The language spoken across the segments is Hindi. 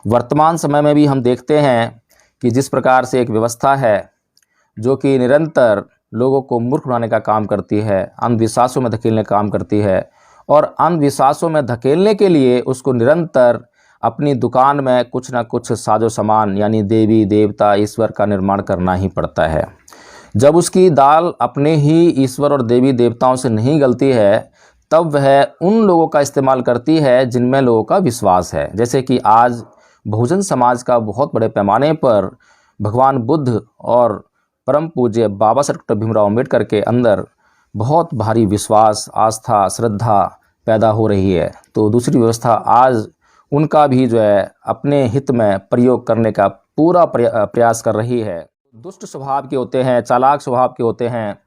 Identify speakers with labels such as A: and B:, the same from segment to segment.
A: वर्तमान समय में भी हम देखते हैं कि जिस प्रकार से एक व्यवस्था है जो कि निरंतर लोगों को मूर्ख बनाने का काम करती है, अंधविश्वासों में धकेलने का काम करती है, और अंधविश्वासों में धकेलने के लिए उसको निरंतर अपनी दुकान में कुछ ना कुछ साजो सामान यानी देवी देवता ईश्वर का निर्माण करना ही पड़ता है। जब उसकी दाल अपने ही ईश्वर और देवी देवताओं से नहीं गलती है, तब वह उन लोगों का इस्तेमाल करती है जिनमें लोगों का विश्वास है। जैसे कि आज बहुजन समाज का बहुत बड़े पैमाने पर भगवान बुद्ध और परम पूज्य बाबा साहब डॉक्टर भीमराव अम्बेडकर के अंदर बहुत भारी विश्वास, आस्था, श्रद्धा पैदा हो रही है। तो दूसरी व्यवस्था आज उनका भी जो है अपने हित में प्रयोग करने का पूरा प्रयास कर रही है। दुष्ट स्वभाव के होते हैं, चालाक स्वभाव के होते हैं।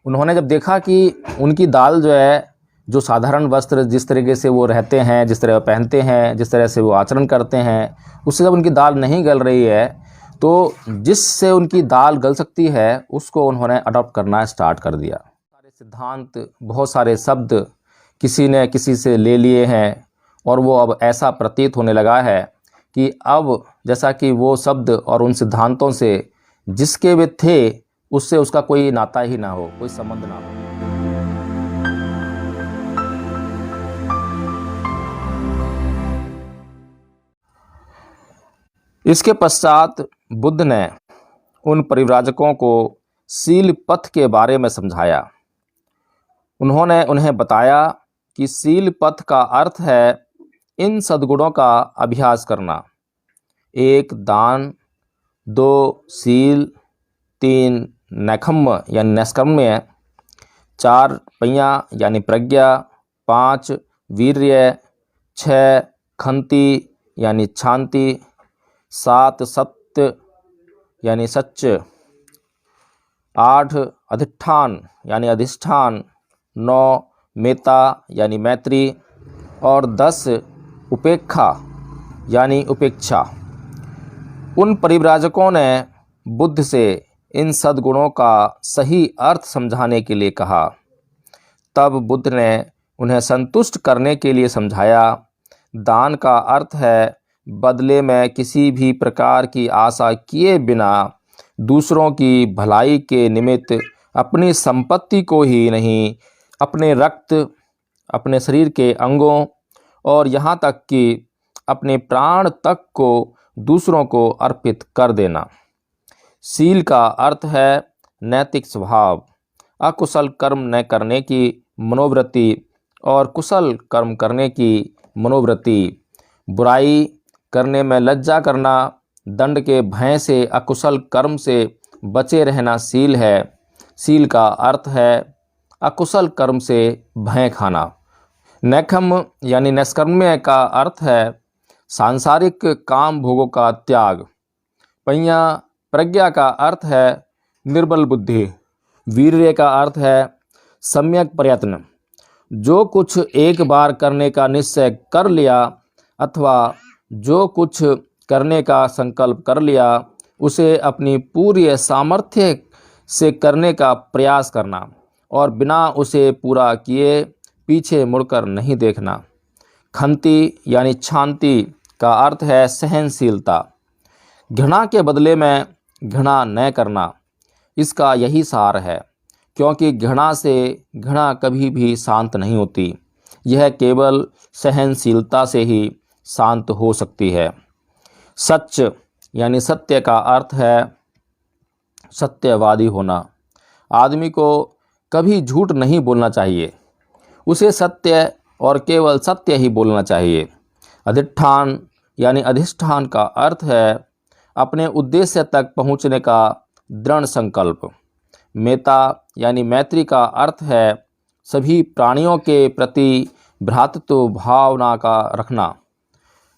A: उन्होंने जब देखा कि उनकी दाल जो है, जो साधारण वस्त्र जिस तरीके से वो रहते हैं, जिस तरह पहनते हैं, जिस तरह से वो आचरण करते हैं, उससे जब उनकी दाल नहीं गल रही है, तो जिससे उनकी दाल गल सकती है उसको उन्होंने अडॉप्ट करना स्टार्ट कर दिया। सारे सिद्धांत, बहुत सारे शब्द किसी ने किसी से ले लिए हैं, और वो अब ऐसा प्रतीत होने लगा है कि अब जैसा कि वो शब्द और उन सिद्धांतों से जिसके वे थे उससे उसका कोई नाता ही ना हो, कोई संबंध ना हो। इसके पश्चात बुद्ध ने उन परिव्राजकों को शील पथ के बारे में समझाया। उन्होंने उन्हें बताया कि शील पथ का अर्थ है इन सद्गुणों का अभ्यास करना। 1 दान, 2 शील, 3 नैखम्य यानी नैष्कर्म्य, 4 पय्या यानी प्रज्ञा, 5 वीर्य, 6 खंति यानी शांति, 7 सत्य यानी सच, 8 अधिष्ठान यानी अधिष्ठान, 9 मेता यानी मैत्री, और 10 उपेक्षा यानी उपेक्षा। उन परिव्राजकों ने बुद्ध से इन सद्गुणों का सही अर्थ समझाने के लिए कहा। तब बुद्ध ने उन्हें संतुष्ट करने के लिए समझाया, दान का अर्थ है बदले में किसी भी प्रकार की आशा किए बिना दूसरों की भलाई के निमित्त अपनी संपत्ति को ही नहीं, अपने रक्त, अपने शरीर के अंगों और यहाँ तक कि अपने प्राण तक को दूसरों को अर्पित कर देना। शील का अर्थ है नैतिक स्वभाव, अकुशल कर्म न करने की मनोवृत्ति और कुशल कर्म करने की मनोवृत्ति, बुराई करने में लज्जा करना, दंड के भय से अकुशल कर्म से बचे रहना शील है। शील का अर्थ है अकुशल कर्म से भय खाना। नैखम्य यानी नैष्कर्म्य का अर्थ है सांसारिक काम भोगों का त्याग। पय्या प्रज्ञा का अर्थ है निर्बल बुद्धि। वीर्य का अर्थ है सम्यक प्रयत्न। जो कुछ एक बार करने का निश्चय कर लिया अथवा जो कुछ करने का संकल्प कर लिया उसे अपनी पूरी सामर्थ्य से करने का प्रयास करना और बिना उसे पूरा किए पीछे मुड़कर नहीं देखना। खंति यानी शांति का अर्थ है सहनशीलता। घृणा के बदले में घृणा न करना, इसका यही सार है, क्योंकि घृणा से घृणा कभी भी शांत नहीं होती। यह केवल सहनशीलता से ही शांत हो सकती है। सच यानी सत्य का अर्थ है सत्यवादी होना। आदमी को कभी झूठ नहीं बोलना चाहिए, उसे सत्य और केवल सत्य ही बोलना चाहिए। अधिष्ठान यानी अधिष्ठान का अर्थ है अपने उद्देश्य तक पहुँचने का दृढ़ संकल्प। मेता यानी मैत्री का अर्थ है सभी प्राणियों के प्रति भ्रातृत्व भावना का रखना,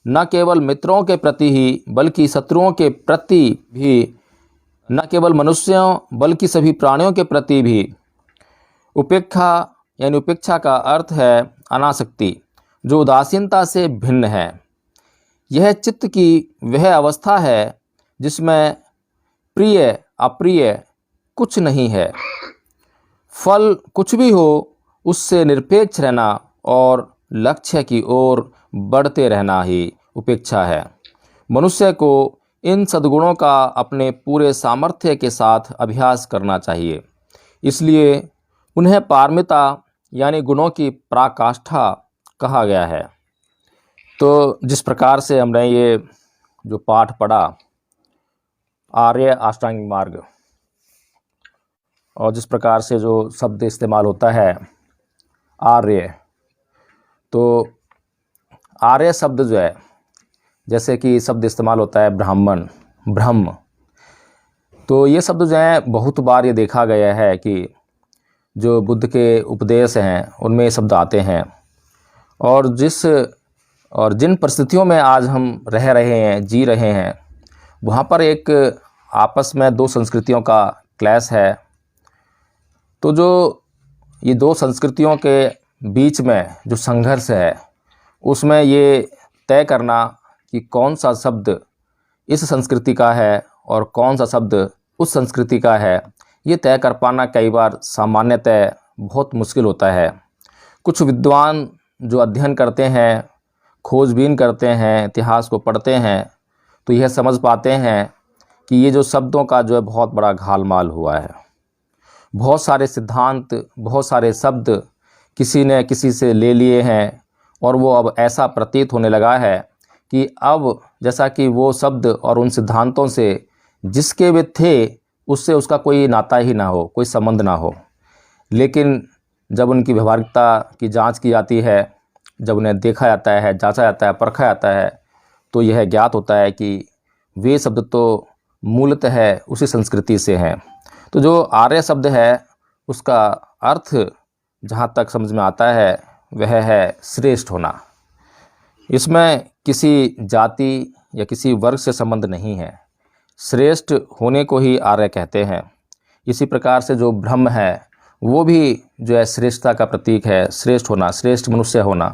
A: न केवल मित्रों के प्रति ही बल्कि शत्रुओं के प्रति भी, न केवल मनुष्यों बल्कि सभी प्राणियों के प्रति भी। उपेक्षा यानी उपेक्षा का अर्थ है अनासक्ति, जो उदासीनता से भिन्न है। यह चित्त की वह अवस्था है जिसमें प्रिय अप्रिय कुछ नहीं है, फल कुछ भी हो उससे निरपेक्ष रहना और लक्ष्य की ओर बढ़ते रहना ही उपेक्षा है। मनुष्य को इन सद्गुणों का अपने पूरे सामर्थ्य के साथ अभ्यास करना चाहिए। इसलिए उन्हें पारमिता यानी गुणों की पराकाष्ठा कहा गया है। तो जिस प्रकार से हमने ये जो पाठ पढ़ा आर्य अष्टांगिक मार्ग, और जिस प्रकार से जो शब्द इस्तेमाल होता है आर्य, तो आर्य शब्द जो है, जैसे कि शब्द इस्तेमाल होता है ब्राह्मण, ब्रह्म, तो ये शब्द जो है बहुत बार ये देखा गया है कि जो बुद्ध के उपदेश हैं उनमें ये शब्द आते हैं। और जिन परिस्थितियों में आज हम रह रहे हैं, जी रहे हैं, वहाँ पर एक आपस में दो संस्कृतियों का क्लैश है। तो जो ये दो संस्कृतियों के बीच में जो संघर्ष है, उसमें ये तय करना कि कौन सा शब्द इस संस्कृति का है और कौन सा शब्द उस संस्कृति का है, ये तय कर पाना कई बार सामान्यतः बहुत मुश्किल होता है। कुछ विद्वान जो अध्ययन करते हैं, खोजबीन करते हैं, इतिहास को पढ़ते हैं, तो यह समझ पाते हैं कि ये जो शब्दों का जो है बहुत बड़ा घालमाल हुआ है। बहुत सारे सिद्धांत, बहुत सारे शब्द किसी ने किसी से ले लिए हैं, और वो अब ऐसा प्रतीत होने लगा है कि अब जैसा कि वो शब्द और उन सिद्धांतों से जिसके वे थे उससे उसका कोई नाता ही ना हो, कोई संबंध ना हो। लेकिन जब उनकी व्यवहारिकता की जांच की जाती है, जब उन्हें देखा जाता है, जांचा जाता है, परखा जाता है, तो यह ज्ञात होता है कि वे शब्द तो मूलतः उसी संस्कृति से हैं। तो जो आर्य शब्द है उसका अर्थ जहाँ तक समझ में आता है वह है श्रेष्ठ होना। इसमें किसी जाति या किसी वर्ग से संबंध नहीं है, श्रेष्ठ होने को ही आर्य कहते हैं। इसी प्रकार से जो ब्रह्म है वो भी जो है श्रेष्ठता का प्रतीक है, श्रेष्ठ होना, श्रेष्ठ मनुष्य होना।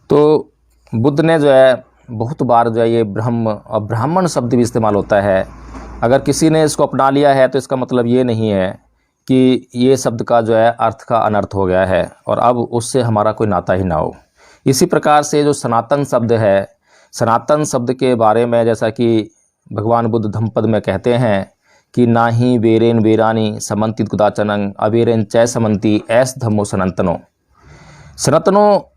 A: तो बुद्ध ने जो है बहुत बार जो है ये ब्रह्म और ब्राह्मण शब्द भी इस्तेमाल होता है। अगर किसी ने इसको अपना लिया है तो इसका मतलब ये नहीं है कि ये शब्द का जो है अर्थ का अनर्थ हो गया है और अब उससे हमारा कोई नाता ही ना हो। इसी प्रकार से जो सनातन शब्द है, सनातन शब्द के बारे में जैसा कि भगवान बुद्ध धम्मपद में कहते हैं कि ना ही वेरेन वेरानी समन्ति कुदाचनं अवेरेन चै समन्ति ऐस धम्मो सनातनो। सनातनो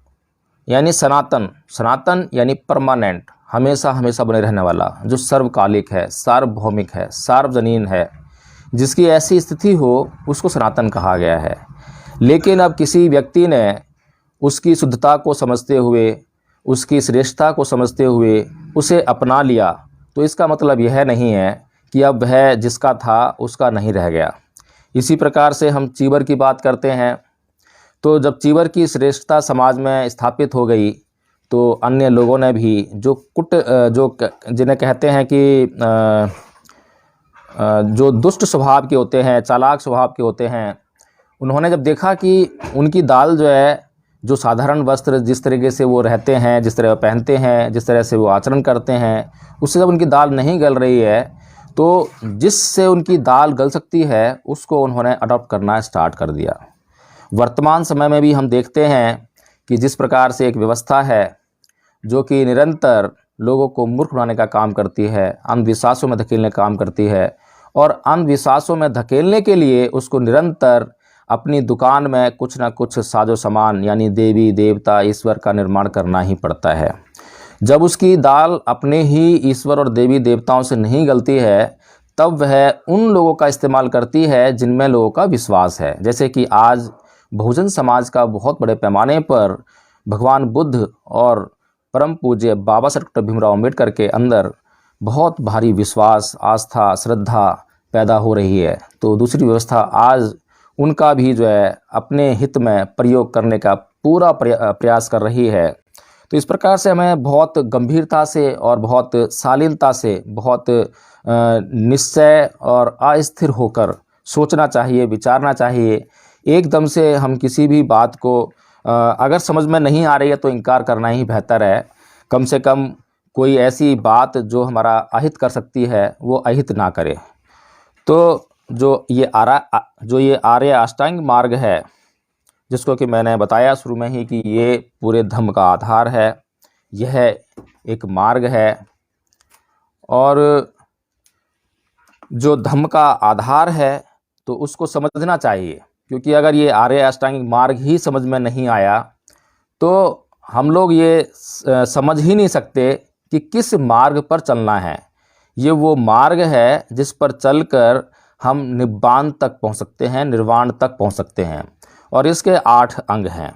A: यानी सनातन, सनातन यानी परमानेंट, हमेशा हमेशा बने रहने वाला, जो सर्वकालिक है, सार्वभौमिक है, सार्वजनीन है, जिसकी ऐसी स्थिति हो उसको सनातन कहा गया है। लेकिन अब किसी व्यक्ति ने उसकी शुद्धता को समझते हुए, उसकी श्रेष्ठता को समझते हुए उसे अपना लिया, तो इसका मतलब यह नहीं है कि अब वह जिसका था उसका नहीं रह गया। इसी प्रकार से हम चीवर की बात करते हैं, तो जब चीवर की श्रेष्ठता समाज में स्थापित हो गई तो अन्य लोगों ने भी जो जिन्हें कहते हैं कि जो दुष्ट स्वभाव के होते हैं, चालाक स्वभाव के होते हैं, उन्होंने जब देखा कि उनकी दाल जो है, जो साधारण वस्त्र जिस तरीके से वो रहते हैं, जिस तरह पहनते हैं, जिस तरह से वो आचरण करते हैं, उससे जब उनकी दाल नहीं गल रही है, तो जिससे उनकी दाल गल सकती है उसको उन्होंने अडॉप्ट करना स्टार्ट कर दिया। वर्तमान समय में भी हम देखते हैं कि जिस प्रकार से एक व्यवस्था है जो कि निरंतर लोगों को मूर्ख बनाने का काम करती है, अंधविश्वासों में धकेलने का काम करती है, और अंधविश्वासों में धकेलने के लिए उसको निरंतर अपनी दुकान में कुछ ना कुछ साजो सामान यानी देवी देवता ईश्वर का निर्माण करना ही पड़ता है। जब उसकी दाल अपने ही ईश्वर और देवी देवताओं से नहीं गलती है, तब वह उन लोगों का इस्तेमाल करती है जिनमें लोगों का विश्वास है। जैसे कि आज बहुजन समाज का बहुत बड़े पैमाने पर भगवान बुद्ध और परम पूज्य बाबा साहब डॉक्टर भीमराव अम्बेडकर के अंदर बहुत भारी विश्वास, आस्था, श्रद्धा पैदा हो रही है। तो दूसरी व्यवस्था आज उनका भी जो है अपने हित में प्रयोग करने का पूरा प्रयास कर रही है। तो इस प्रकार से हमें बहुत गंभीरता से और बहुत शालीनता से, बहुत निश्चय और अस्थिर होकर सोचना चाहिए, विचारना चाहिए। एकदम से हम किसी भी बात को अगर समझ में नहीं आ रही है तो इनकार करना ही बेहतर है। कम से कम कोई ऐसी बात जो हमारा अहित कर सकती है वो अहित ना करे। तो जो ये आर्य अष्टांग मार्ग है, जिसको कि मैंने बताया शुरू में ही कि ये पूरे धम्म का आधार है, यह एक मार्ग है और जो धम्म का आधार है तो उसको समझना चाहिए, क्योंकि अगर ये आर्य अष्टांगिक मार्ग ही समझ में नहीं आया तो हम लोग ये समझ ही नहीं सकते कि किस मार्ग पर चलना है। ये वो मार्ग है जिस पर चलकर हम निब्बान तक पहुंच सकते हैं, निर्वाण तक पहुंच सकते हैं। और इसके 8 अंग हैं।